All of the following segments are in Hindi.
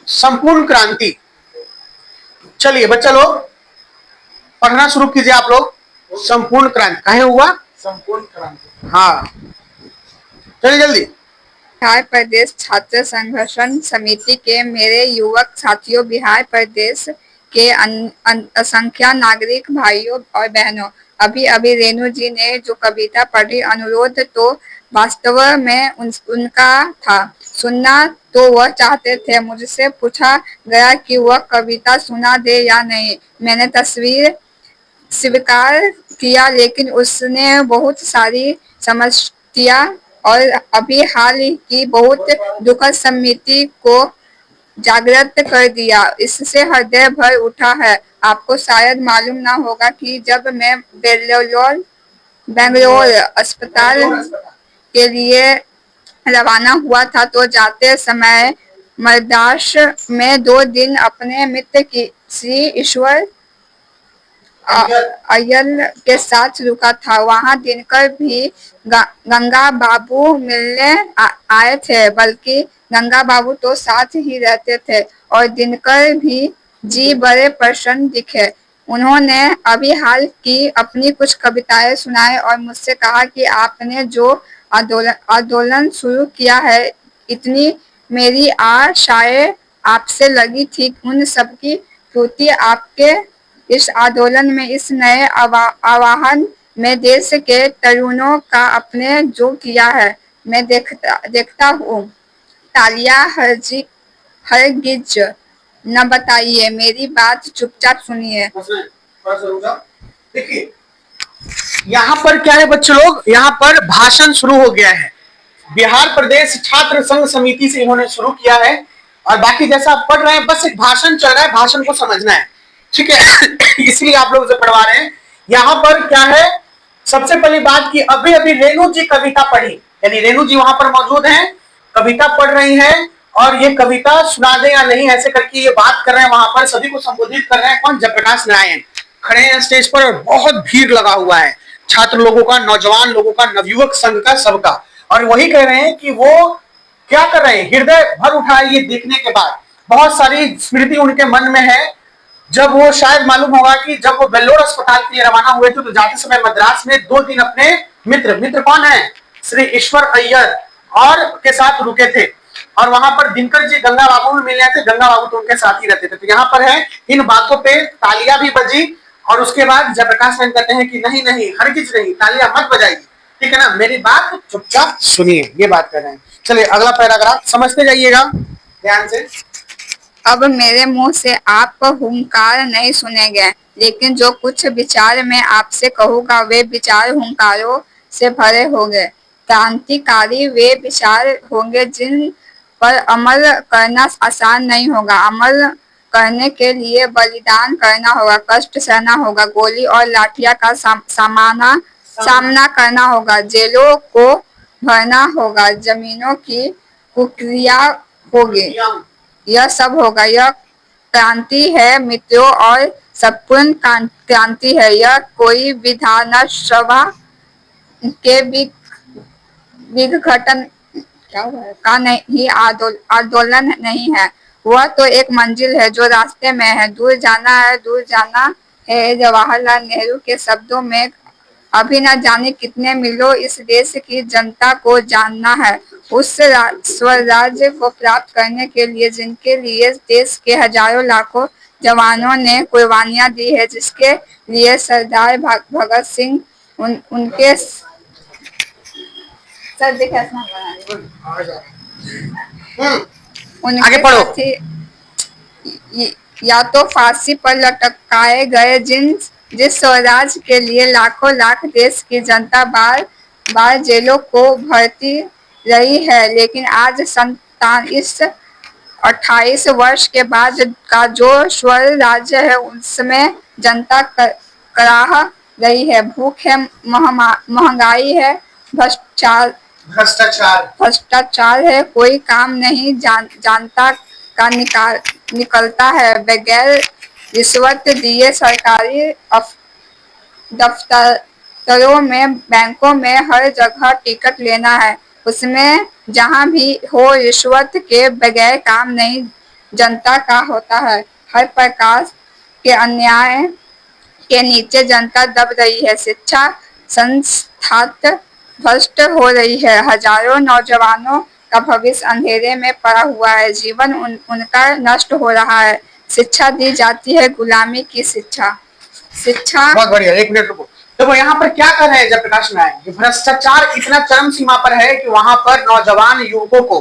संपूर्ण क्रांति। चलिए बच्चा लोग पढ़ना शुरू कीजिए। आप लोग संपूर्ण क्रांति कहे हुआ? संपूर्ण क्रांति। हाँ चलिए जल्दी। बिहार प्रदेश छात्र संगठन समिति के मेरे युवक साथियों, बिहार प्रदेश के असंख्य नागरिक भाइयों और बहनों, अभी अभी रेणु जी ने जो कविता पढ़ी, अनुरोध तो वास्तव में उनका था, सुनना तो वह चाहते थे। मुझसे पूछा गया कि वह कविता सुना दे या नहीं। मैंने तस्वीर स्वीकार किया, लेकिन उसने बहुत सारी समस्या और अभी हाल की बहुत दुखद स्मृति को जागृत कर दिया। इससे हृदय भर उठा है। आपको शायद मालूम ना होगा कि जब मैं बेंगलोर अस्पताल के लिए रवाना हुआ था, तो जाते समय मद्रास में 2 दिन अपने मित्र की श्री ईश्वर अय्यर के साथ रुका था। वहाँ दिनकर भी गंगा बाबू मिलने आए थे, बल्कि गंगा बाबू तो साथ ही रहते थे, और दिनकर भी जी बड़े प्रसन्न दिखे। उन्होंने अभी हाल की अपनी कुछ कविताएं सुनाई और मुझसे कहा कि आपने जो आंदोलन शुरू किया है, इतनी मेरी आशाएं आपसे लगी थी, उन सबकी पूर्ति आपके इस आंदोलन में, इस नए आवाहन में देश के तरुणों का आपने जो किया है, मैं देखता हूँ। तालियां हरगिज न बताइए, मेरी बात चुपचाप सुनिए। देखिए यहाँ पर क्या है बच्चे लोग, यहाँ पर भाषण शुरू हो गया है। बिहार प्रदेश छात्र संघ समिति से इन्होंने शुरू किया है, और बाकी जैसा आप पढ़ रहे हैं बस एक भाषण चल रहा है, भाषण को समझना है, ठीक है। इसलिए आप लोग उसे पढ़वा रहे हैं। यहाँ पर क्या है, सबसे पहली बात की अभी अभी रेणु जी कविता पढ़ी, यानी रेणु जी वहां पर मौजूद हैं, कविता पढ़ रही हैं, और ये कविता सुना दे या नहीं ऐसे करके ये बात कर रहे हैं। वहां पर सभी को संबोधित कर रहे हैं। कौन? जयप्रकाश नारायण खड़े हैं स्टेज पर, और बहुत भीड़ लगा हुआ है, छात्र लोगों का, नौजवान लोगों का, नवयुवक संघ का, सबका। और वही कह रहे हैं कि वो क्या कर रहे हैं, हृदय भर उठा है ये देखने के बाद। बहुत सारी स्मृति उनके मन में है। जब वो शायद मालूम होगा कि जब वो बेल्लोर अस्पताल के लिए रवाना हुए थे, तो जाते समय मद्रास में 2 दिन अपने मित्र कौन है, श्री ईश्वर अय्यर और के साथ रुके थे, और वहां पर दिनकर जी गंगा बाबू में मिले थे। गंगा बाबू तो उनके साथ ही रहते थे। तो यहाँ पर है, इन बातों पे तालियां भी बजी, और उसके बाद जयप्रकाश नारायण कहते हैं कि नहीं नहीं, हरगिज नहीं, तालियां मत बजाइए, ठीक है ना, मेरी बात चुपचाप सुनिए, ये बात कर रहे हैं। चलिए अगला पैराग्राफ समझते जाइएगा ध्यान से। अब मेरे मुंह से आप हुंकार नहीं सुनेंगे, लेकिन जो कुछ विचार मैं आपसे कहूँगा वे विचार हुंकारों से भरे होंगे। क्रांतिकारी वे विचार होंगे जिन पर अमल करना आसान नहीं होगा। अमल करने के लिए बलिदान करना होगा, कष्ट सहना होगा, गोली और लाठियां का सामना करना होगा, जेलों को भरना होगा, जमीनों की कुकरियां होगी, यह सब होगा। यह क्रांति है मित्रों, और संपूर्ण क्रांति है। यह कोई विधानसभा के विघटन का नहीं आंदोलन नहीं है। वह तो एक मंजिल है जो रास्ते में है। दूर जाना है, दूर जाना है। जवाहरलाल नेहरू के शब्दों में, अभी न जाने कितने मीलों इस देश की जनता को जानना है, उस स्वराज्य को प्राप्त करने के लिए जिनके लिए देश के हजारों लाखों जवानों ने कुर्बानियां दी है, जिसके लिए सरदार भगत सिंह उनके आगे पढ़ो। साथी या तो फांसी पर लटकाए गए, जिस स्वराज के लिए लाखों लाख देश की जनता बार बार जेलों को भरती रही है, लेकिन आज 28 वर्ष के बाद का जो स्वर राज्य है, उसमें जनता कराह रही है। भूख है, महंगाई है, भ्रष्टाचार है, कोई काम नहीं जानता का निकलता है। बगैर रिश्वत दिए सरकारी दफ्तरों में, बैंकों में, हर जगह टिकट लेना है, उसमें जहां भी हो रिश्वत के बगैर काम नहीं जनता का होता है। हर प्रकार के अन्याय के नीचे जनता दब रही है। शिक्षा संस्थात भ्रष्ट हो रही है। हजारों नौजवानों का भविष्य अंधेरे में पड़ा हुआ है। जीवन उनका नष्ट हो रहा है। शिक्षा दी जाती है गुलामी की शिक्षा। शिक्षा बहुत बढ़िया, एक मिनट रुको। देखो यहाँ पर क्या कर रहे हैं जयप्रकाश नारायण, कि भ्रष्टाचार इतना चरम सीमा पर है कि वहां पर नौजवान युवकों को,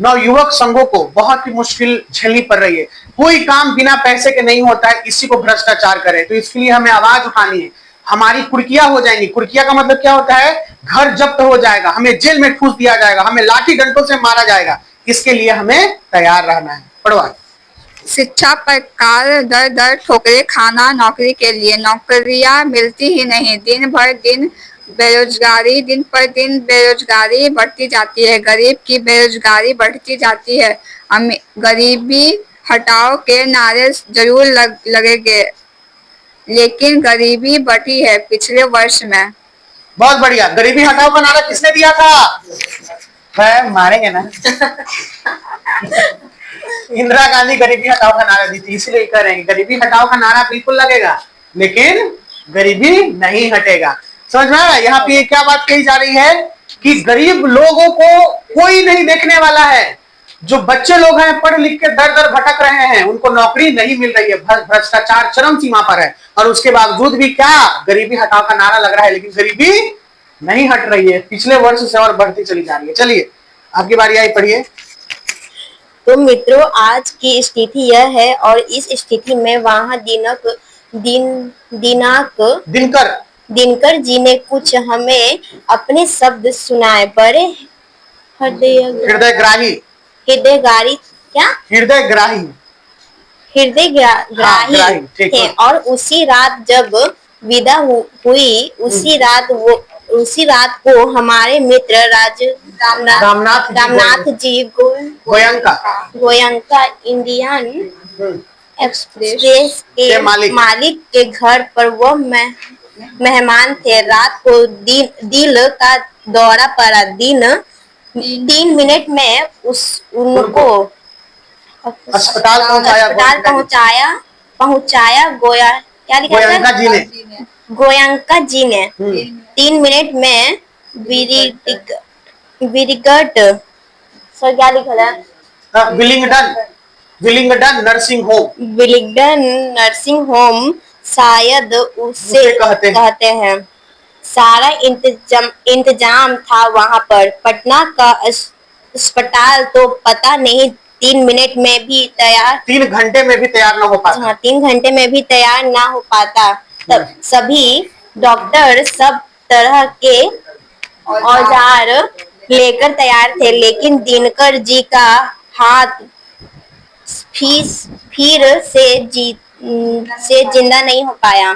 नवयुवक संघों को बहुत ही मुश्किल झेलनी पड़ रही है। कोई काम बिना पैसे के नहीं होता है, इसी को भ्रष्टाचार करे। तो इसके लिए हमें आवाज उठानी है। हमारी कुर्किया हो जाएंगी। कुर्किया का मतलब क्या होता है? घर जब्त हो जाएगा, हमें जेल में ठूस दिया जाएगा, हमें लाठी डंडों से मारा जाएगा। इसके लिए हमें तैयार रहना है। पढ़वा। शिक्षा पर कार दर दर ठोकरे खाना नौकरी के लिए। नौकरियां मिलती ही नहीं। दिन पर दिन बेरोजगारी बढ़ती जाती है। गरीब की बेरोजगारी बढ़ती जाती है। गरीबी हटाओ के नारे जरूर लगेंगे, लेकिन गरीबी बढ़ी है पिछले वर्ष में। बहुत बढ़िया। गरीबी हटाओ का नारा किसने दिया था? है, मारेंगे ना। इंदिरा गांधी गरीबी हटाओ का नारा दी थी, इसलिए कह रहे हैं गरीबी हटाओ का नारा बिल्कुल लगेगा, लेकिन गरीबी नहीं हटेगा। समझ में आया? यहाँ पे क्या बात कही जा रही है कि गरीब लोगों को कोई नहीं देखने वाला है। जो बच्चे लोग हैं पढ़ लिख के दर दर भटक रहे हैं, उनको नौकरी नहीं मिल रही है। भ्रष्टाचार चरम सीमा पर है, और उसके बावजूद भी क्या गरीबी हटाओ का नारा लग रहा है, लेकिन गरीबी नहीं हट रही है। पिछले वर्ष से और बढ़ती चली जा रही है। चलिए आपकी बारी आई, पढ़िए। तो मित्रों, आज की स्थिति यह है, और इस स्थिति में वहाँ दिनकर जी ने कुछ हमें अपने शब्द सुनाए। बड़े हृदयग्राही क्या हृदयग्राही हृदयग्राही ठीक थे। है। और उसी रात जब विदा हुई, उसी रात को हमारे मित्र रामनाथ जी गोयंका इंडियन एक्सप्रेस के मालिक के घर पर वह मेहमान थे। रात को दिल का दौरा पड़ा। 3 मिनट में उनको अस्पताल पहुंचाया गोयंका जी ने 3 मिनट में क्या लिखा है? विलिंगडन नर्सिंग होम शायद उसे कहते हैं। सारा इंतजाम था वहां पर। पटना का अस्पताल तो पता नहीं 3 मिनट में भी तैयार 3 घंटे में भी तैयार ना हो पाता। हाँ, 3 घंटे में भी तैयार ना हो पाता। तब सभी डॉक्टर सब तरह के औजार लेकर तैयार थे, लेकिन दिनकर जी का हाथ फिर से जिंदा नहीं हो पाया।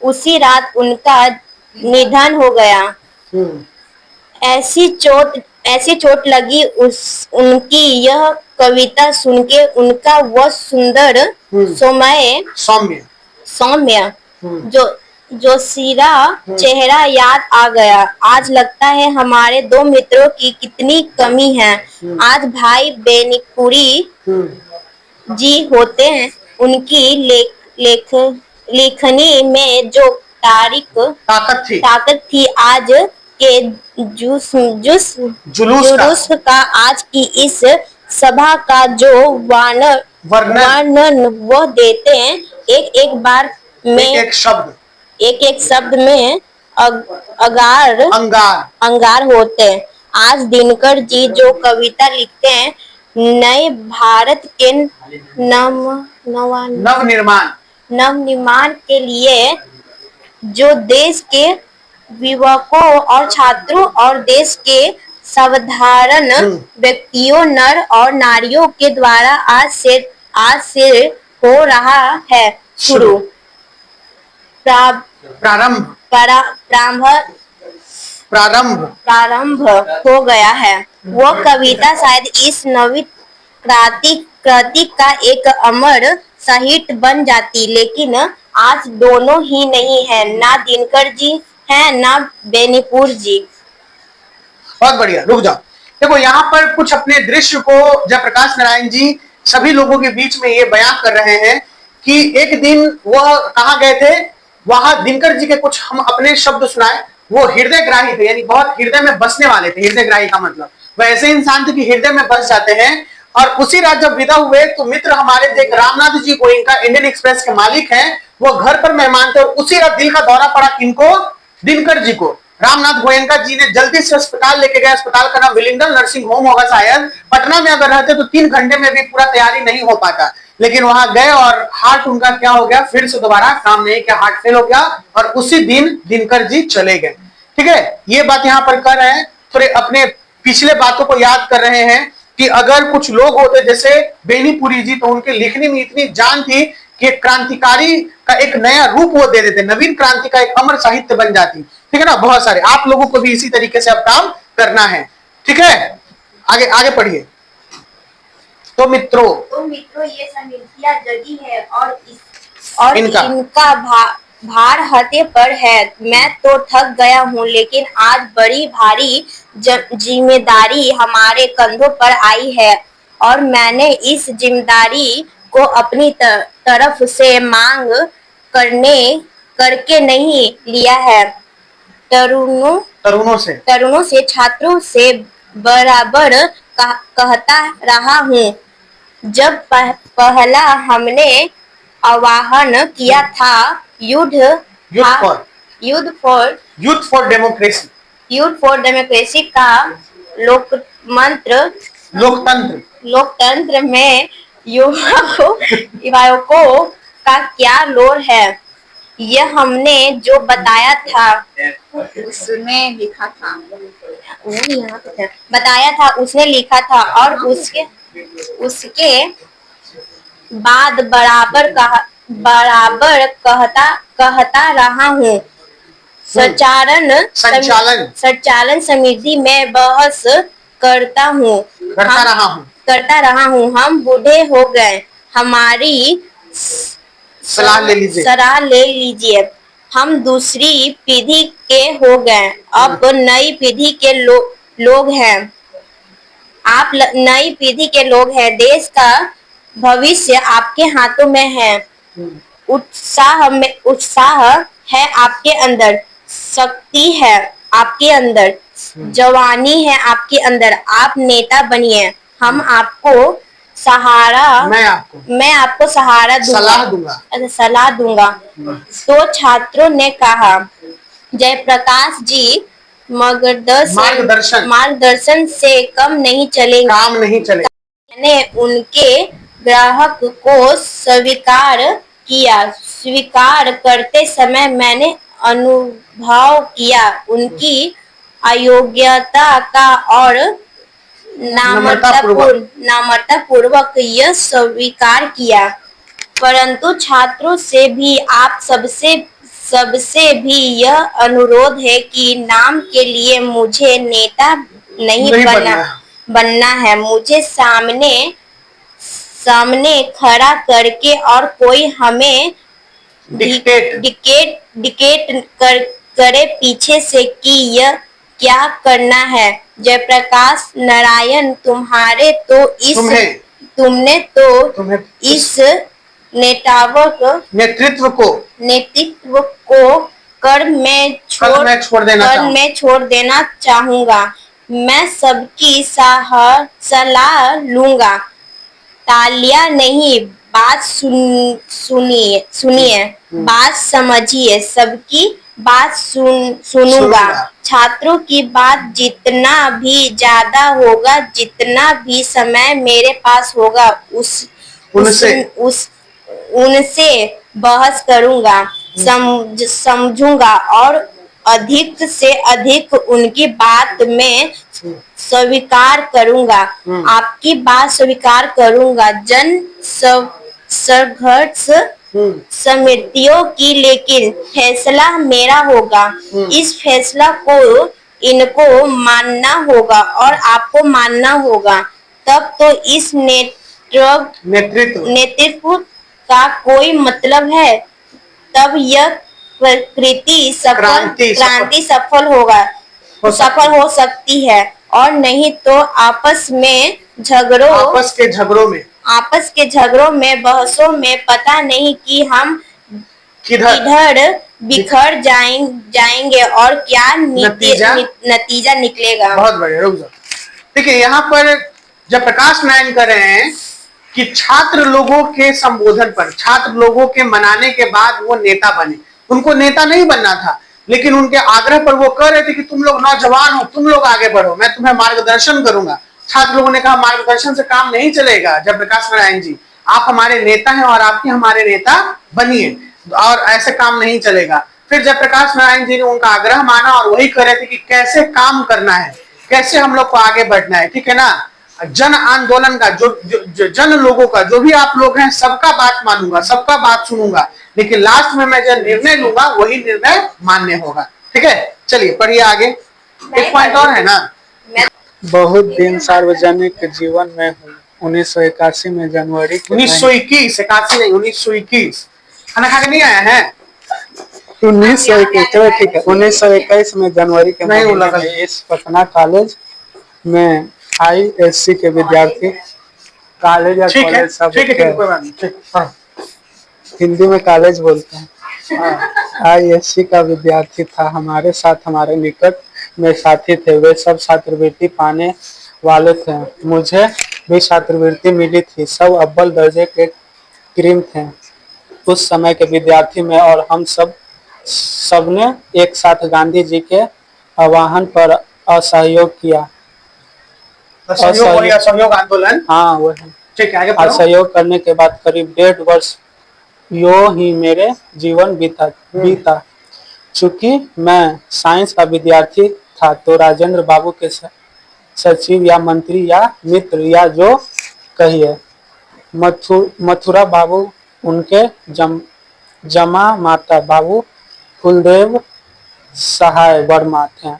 उसी रात उनका निधन हो गया। ऐसी चोट लगी उनकी यह कविता सुनके उनका वह सुंदर सौम्य जो सीरा चेहरा याद आ गया। आज लगता है हमारे 2 मित्रों की कितनी कमी है। आज भाई बेनीपुरी जी होते हैं, उनकी लेखनी में जो ताकत थी, आज के जुलूस का, आज की इस सभा का जो वर्णन वो देते हैं, एक बार में एक शब्द में अंगार होते हैं। आज दिनकर जी जो कविता लिखते हैं, नए भारत के नवनिर्माण के लिए, जो देश के युवकों और छात्रों और देश के साधारण व्यक्तियों, नर और नारियों के द्वारा आज से हो रहा है शुरू। प्रारंभ हो गया है। वो कविता शायद इस नवी क्रांति का एक अमर साहित्य बन जाती, लेकिन आज दोनों ही नहीं है। ना दिनकर जी है, ना बेनीपुर जी। बहुत बढ़िया, रुक जाओ। देखो यहाँ पर कुछ अपने दृश्य को जयप्रकाश नारायण जी सभी लोगों के बीच में ये बयां कर रहे हैं कि एक दिन वह कहाँ गए थे, वहां दिनकर जी के कुछ हम अपने शब्द सुनाए। वो हृदयग्राही थे, यानी बहुत हृदय में बसने वाले थे। हृदयग्राही का मतलब वह ऐसे इंसान थे कि हृदय में बस जाते हैं। और उसी रात जब विदा हुए तो मित्र हमारे थे रामनाथ जी गोयनका, इंडियन एक्सप्रेस के मालिक हैं, वो घर पर मेहमान थे। और उसी रात दिल का दौरा पड़ा किनको, दिनकर जी को। रामनाथ गोयनका जी ने जल्दी से अस्पताल लेके गए। अस्पताल का नाम विलिंगडन नर्सिंग होम होगा शायद। पटना में अगर रहते तो 3 घंटे में भी पूरा तैयारी नहीं हो पाता, लेकिन वहां गए और हार्ट उनका क्या हो गया, फिर से दोबारा काम नहीं किया, हार्ट फेल हो गया और उसी दिन दिनकर जी चले गए। ठीक है, ये बात यहाँ पर कर रहे हैं, थोड़े अपने पिछले बातों को याद कर रहे हैं कि अगर कुछ लोग होते जैसे बेनीपुरी जी, तो उनके लिखने में इतनी जान थी कि क्रांतिकारी का एक नया रूप वो दे देते, नवीन क्रांति का एक अमर साहित्य बन जाती। ठीक है ना, बहुत सारे आप लोगों को भी इसी तरीके से अब काम करना है। ठीक है, आगे आगे पढ़िए। तो मित्रों ये समृद्धियां जगी है और इनका भार हते पर है। मैं तो थक गया हूँ, लेकिन आज बड़ी भारी जिम्मेदारी हमारे कंधों पर आई है और मैंने इस जिम्मेदारी को अपनी तरफ से मांग करके नहीं लिया है। तरुणों से छात्रों से बराबर कहता रहा हूँ। जब पहला हमने आह्वान किया था यूथ फॉर डेमोक्रेसी का लोकतंत्र में युवाओं का क्या रोल है, यह हमने जो बताया था उसने लिखा था और उसके बाद बराबर कहता रहा हूँ। संचालन समिति में बहस करता रहा हूँ। हम बूढ़े हो गए, हमारी सलाह ले लीजिए। हम दूसरी पीढ़ी के हो गए, अब नई पीढ़ी के लोग हैं। आप नई पीढ़ी के लोग हैं। देश का भविष्य आपके हाथों में है। उत्साह है आपके अंदर, शक्ति है आपके अंदर, जवानी है आपके अंदर। आप नेता बनिए। हम आपको मैं आपको सलाह दूंगा। तो छात्रों ने कहा, जयप्रकाश जी मार्गदर्शन से काम नहीं चलेगा। मैंने उनके ग्राहक को स्वीकार करते समय मैंने अनुभव किया उनकी अयोग्यता का और नम्रता पूर्वक यह स्वीकार किया। परंतु छात्रों से भी आप सबसे भी यह अनुरोध है कि नाम के लिए मुझे नेता नहीं बनना है। मुझे सामने खड़ा करके और कोई हमें डिकेट करे पीछे से कि यह क्या करना है। जयप्रकाश नारायण तुमने तो इस नेतृत्व को कर मैं छोड़ देना चाहूंगा। मैं सबकी सलाह लूंगा। तालियां नहीं, बात सुनिए, बात समझिए, सबकी बात सुनूंगा। छात्रों की बात जितना भी ज्यादा होगा, जितना भी समय मेरे पास होगा, उनसे बहस करूंगा, समझूंगा और अधिक से अधिक उनकी बात में स्वीकार करूंगा। आपकी बात स्वीकार करूंगा। जन संघर्ष समितियों की, लेकिन फैसला मेरा होगा। इस फैसला को इनको मानना होगा और आपको मानना होगा। तब तो इस नेतृत्व का कोई मतलब है। तब यह क्रांति सफल हो सकती है और नहीं तो आपस के झगड़ों आपस के झगड़ों में, बहसों में पता नहीं कि हम किधर किधर बिखर जाएंगे और क्या नतीजा नतीजा निकलेगा। बहुत बढ़िया, रुक जाओ। देखिए यहाँ पर जब प्रकाश नारायण कर रहे हैं कि छात्र लोगों के संबोधन पर, छात्र लोगों के मनाने के बाद वो नेता बने। उनको नेता नहीं बनना था, लेकिन उनके आग्रह पर वो कह रहे थे कि तुम लोग नौजवान हो, तुम लोग आगे बढ़ो, मैं तुम्हें मार्गदर्शन करूंगा। छात्र लोगों ने कहा मार्गदर्शन से काम नहीं चलेगा, जयप्रकाश नारायण जी आप हमारे नेता हैं और आप ही हमारे नेता बनिए, और ऐसे काम नहीं चलेगा। फिर जयप्रकाश नारायण जी ने उनका आग्रह माना और वही कह रहे थे कि कैसे काम करना है, कैसे हम लोग को आगे बढ़ना है, ठीक है ना। जन आंदोलन का जो जन लोगों का, जो भी आप लोग हैं, सबका बात मानूंगा, सबका बात सुनूंगा, लेकिन लास्ट में मैं जो निर्णय लूंगा वही निर्णय मान्य होगा। ठीक है, चलिए पढ़िए आगे। एक पॉइंट और है ना। बहुत दिन सार्वजनिक जीवन में हूँ। 1981 में जनवरी के 1921, 81 नहीं, 1921। खाना खा के नहीं आया है? 1921, चलो ठीक है। 1921 में जनवरी के नहीं, वो महीने लगा। में इस पटना कॉलेज में ISC के विद्यार्थी, कॉलेज या ठीक है, कॉलेज सब ठीक है, ठीक है, कोई बात नहीं, ठीक, हाँ। हिंदी में कॉलेज बोलते हैं। ISC का विद्यार्थी था। हमारे साथ हमारे निकट में साथी थे, वे सब छात्रवृत्ति पाने वाले थे। मुझे भी छात्रवृत्ति मिली थी। सब अव्वल दर्जे के क्रीम थे उस समय के विद्यार्थी में, और हम सबने एक साथ गांधी जी के आह्वान पर असहयोग किया। असहयोग आंदोलन, हाँ वही। ठीक है, आगे पढ़ो। असहयोग करने के बाद करीब 1.5 वर्ष यूं ही मेरे जीवन बीता। चूंकि मैं साइंस का विद्यार्थी था तो राजेंद्र बाबू के सचिव या मंत्री या मित्र या जो कहिए मथुरा बाबू, उनके जमा माता बाबू फुलदेव सहाय वर्मा थे।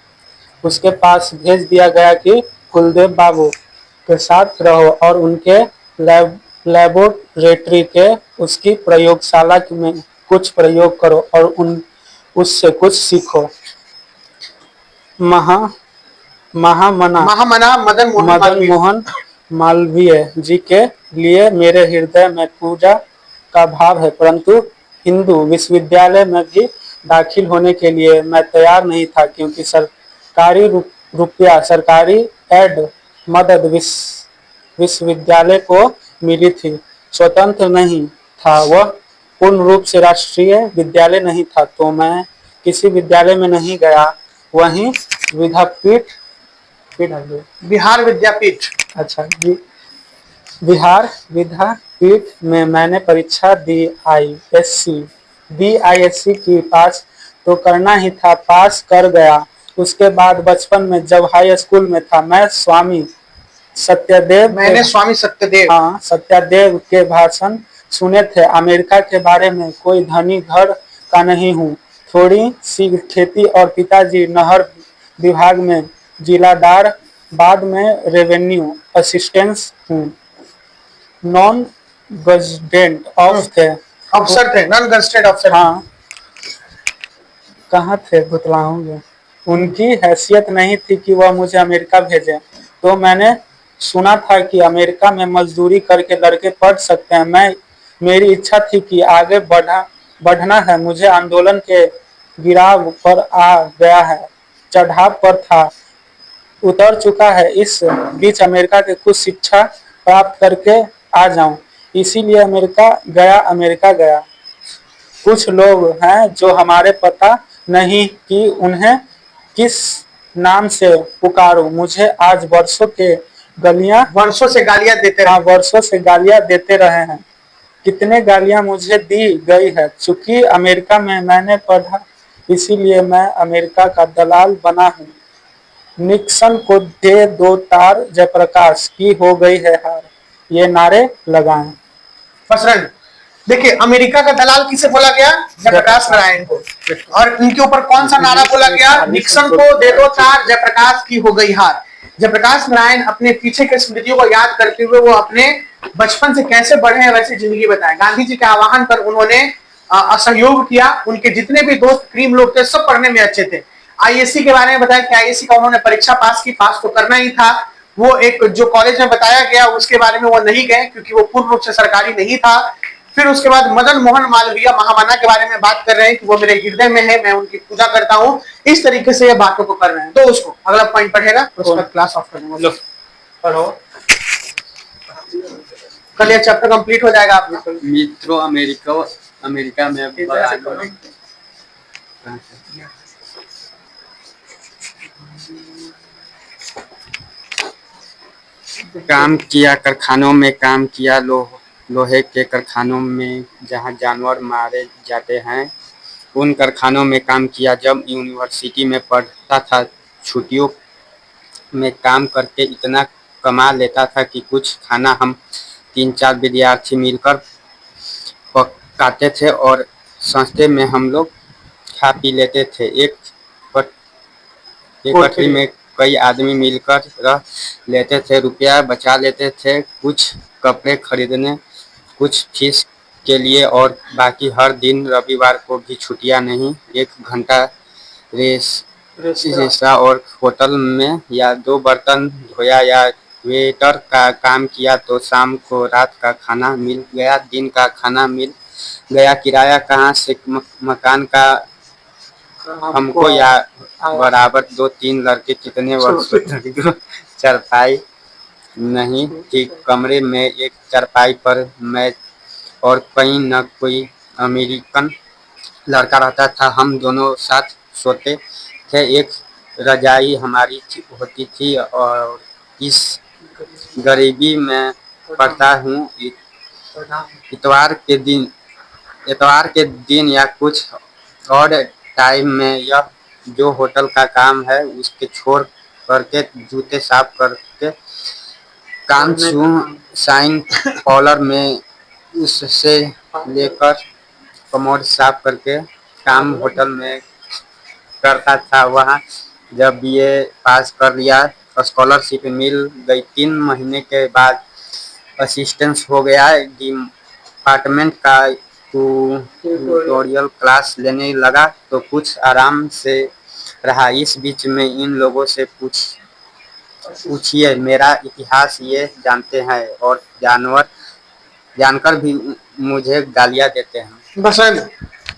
उसके पास भेज दिया गया कि फुलदेव बाबू के साथ रहो और उनके लेबोरेटरी के उसकी प्रयोगशाला में कुछ प्रयोग करो और उससे कुछ सीखो। महामना मदन मोहन मालवीय जी के लिए मेरे हृदय में पूजा का भाव है, परंतु हिंदू विश्वविद्यालय में भी दाखिल होने के लिए मैं तैयार नहीं था, क्योंकि सरकारी एड मदद विश्वविद्यालय को मिली थी। स्वतंत्र नहीं था, वह पूर्ण रूप से राष्ट्रीय विद्यालय नहीं था, तो मैं किसी विद्यालय में नहीं गया। वहीं बिहार विद्यापीठ, अच्छा जी, बिहार विद्यापीठ में मैंने परीक्षा दी। ISC की पास तो करना ही था, पास कर गया। उसके बाद बचपन में जब हाई स्कूल में था, मैं स्वामी सत्यदेव के भाषण सुने थे। अमेरिका के बारे में कोई धनी घर का नहीं हूँ, थोड़ी सी खेती और पिताजी नहर विभाग में जिलादार, बाद में रेवेन्यू असिस्टेंट हूँ। नॉन गजेटेड अफसर थे, नॉन गजेटेड अफसर। हाँ, कहाँ थे बतलाऊंगे। उनकी हैसियत नहीं थी कि वह मुझे अमेरिका भेजे, तो मैंने सुना था कि अमेरिका में मजदूरी करके लड़के पढ़ सकते हैं। मेरी इच्छा थी कि आगे बढ़ना है। मुझे आंदोलन के गिराव पर आ गया है, चढ़ाव पर था, उतर चुका है। इस बीच अमेरिका के कुछ शिक्षा प्राप्त करके आ जाऊं, इसीलिए अमेरिका गया। कुछ लोग हैं जो हमारे पता नहीं कि उन्हें किस नाम से पुकारूं। मुझे आज वर्षों से गालियां देते रहे हैं। कितने गालियां मुझे दी गई है। चूंकि अमेरिका में मैंने पढ़ा, इसीलिए मैं अमेरिका का दलाल बना हूँ। निक्सन को दे दो तार, जयप्रकाश की हो गई है हार, ये नारे लगाएं। देखिए, अमेरिका का दलाल किसे बोला गया? जयप्रकाश नारायण को। और इनके ऊपर कौन सा नारा बोला गया? निक्सन को दे दो तार, जयप्रकाश की हो गई हार। जयप्रकाश नारायण अपने पीछे के स्मृतियों को याद करते हुए वो अपने बचपन से कैसे बढ़े हैं वैसे जिंदगी बताए। गांधी जी के आह्वान पर उन्होंने असहयोग किया। उनके जितने भी दोस्त क्रीम लोग थे सब पढ़ने में अच्छे थे। ISC के बारे में बताया कि ISC का उन्होंने परीक्षा पास की, पास तो करना ही था। वो एक जो कॉलेज में बताया गया उसके बारे में वो नहीं गए क्योंकि वो पूर्ण रूप से सरकारी नहीं था। फिर उसके बाद मदन मोहन मालवीय महामना के बारे में बात कर रहे हैं कि वो मेरे हृदय में है, मैं उनकी पूजा करता हूँ। इस तरीके से ये बातों को कर रहे हैं। तो उसको अगला पॉइंट पढ़ेगा, उसके बाद क्लास ऑफ कर देंगे। पढ़ो, कल ये चैप्टर कंप्लीट हो जाएगा आप लोग। मित्रों, अमेरिका में काम किया, कारखानों में काम किया, लोहे के कारखानों में जहां जानवर मारे जाते हैं उन कारखानों में काम किया। जब यूनिवर्सिटी में पढ़ता था छुट्टियों में काम करके इतना कमा लेता था कि कुछ खाना हम 3-4 विद्यार्थी मिलकर पकाते थे और सस्ते में हम लोग खा पी लेते थे। एक पटरी में कई आदमी मिलकर रह लेते थे, रुपया बचा लेते थे कुछ कपड़े खरीदने, कुछ फीस के लिए और बाकी हर दिन रविवार को भी छुट्टियां नहीं। 1 घंटा रेस्टोरेंट और होटल में या 2 बर्तन धोया या वेटर का काम किया तो शाम को रात का खाना मिल गया, दिन का खाना मिल गया। किराया कहाँ से मकान का हमको या बराबर 2-3 लड़के कितने वर्ष चारपाई नहीं थी, कमरे में एक चारपाई पर मैं और कहीं न कोई अमेरिकन लड़का रहता था। हम दोनों साथ सोते थे, एक रजाई हमारी होती थी और इस गरीबी में पढ़ता हूँ। इतवार के दिन या कुछ और टाइम में यह जो होटल का काम है उसके छोड़ करके जूते साफ करके काम साइन पार्लर में उससे लेकर कमोड साफ करके काम होटल में करता था। वहाँ जब BA पास कर लिया, स्कॉलरशिप मिल गई। 3 महीने के बाद असिस्टेंस हो गया। डिपार्टमेंट का ट्यूटोरियल क्लास लेने लगा तो कुछ आराम से रहा। इस बीच में इन लोगों से पूछिए, मेरा इतिहास ये जानते हैं और जानकर भी मुझे गालियां देते हैं। बस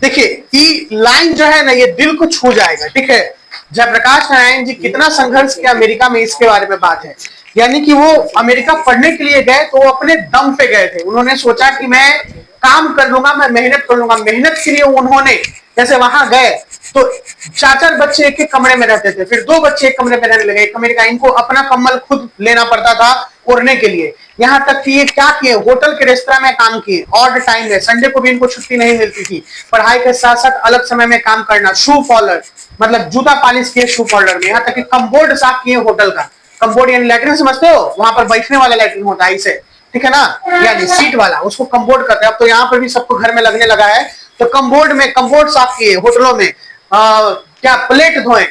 देखिए, ये लाइन जो है ना ये दिल को छू जाएगा। ठीक है, जयप्रकाश नारायण जी कितना संघर्ष किया अमेरिका में, इसके बारे में बात है। यानी कि वो अमेरिका पढ़ने के लिए गए तो वो अपने दम पे गए थे। उन्होंने सोचा कि मैं काम कर लूंगा, मैं मेहनत कर लूंगा। मेहनत के लिए उन्होंने जैसे वहां गए तो 4-4 बच्चे एक एक कमरे में रहते थे, फिर 2 बच्चे एक कमरे में रहने लगे। अमेरिका इनको अपना कम्बल खुद लेना पड़ता था ओढ़ने के लिए। यहाँ तक कि ये क्या किए, होटल के रेस्तरां में काम किए, ऑड टाइम में, संडे को भी इनको छुट्टी नहीं मिलती थी। पढ़ाई के साथ साथ अलग समय में काम करना। शू पार्लर मतलब जूता पॉलिश किए शू पार्लर में। यहाँ तक कि कम्बोर्ड साफ किए होटल का। कम्बोर्ड यानी लैट्रिन समझते हो, वहां पर बैठने वाला लैट्रिन होता है इसे, ठीक है ना, यानी सीट वाला, उसको कम्बोर्ड कहते हैं। अब तो यहाँ पर भी सबको घर में लगने लगा है। तो कम्बोर्ड साफ किए होटलों में, क्या प्लेट धोए,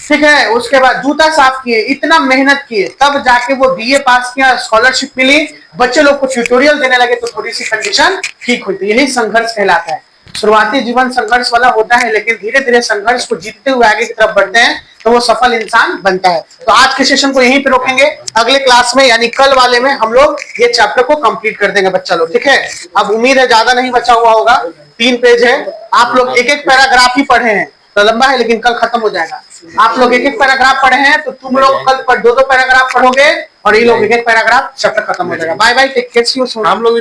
ठीक है, उसके बाद जूता साफ किए। इतना मेहनत किए तब जाके वो BA पास किया, स्कॉलरशिप मिली, बच्चे लोग को ट्यूटोरियल देने लगे तो थोड़ी सी कंडीशन ठीक हुई। तो यही संघर्ष कहलाता है। शुरुआती जीवन संघर्ष वाला होता है, लेकिन धीरे धीरे संघर्ष को जीतते हुए आगे की तरफ बढ़ते हैं तो वो सफल इंसान बनता है। तो आज के सेशन को यहीं पे रोकेंगे। अगले क्लास में यानी कल वाले में हम लोग ये चैप्टर को कंप्लीट कर देंगे बच्चा लोग, ठीक है। अब उम्मीद है ज्यादा नहीं बचा हुआ होगा, 3 पेज है। आप लोग एक एक पैराग्राफ ही पढ़े हैं तो लंबा है, लेकिन कल खत्म हो जाएगा। आप लोग एक एक पैराग्राफ पढ़े हैं तो तुम लोग कल पर 2-2 पैराग्राफ पढ़ोगे और ये लोग एक एक पैराग्राफ चैप्टर खत्म हो जाएगा। Bye bye, take care, see you soon. हम लोग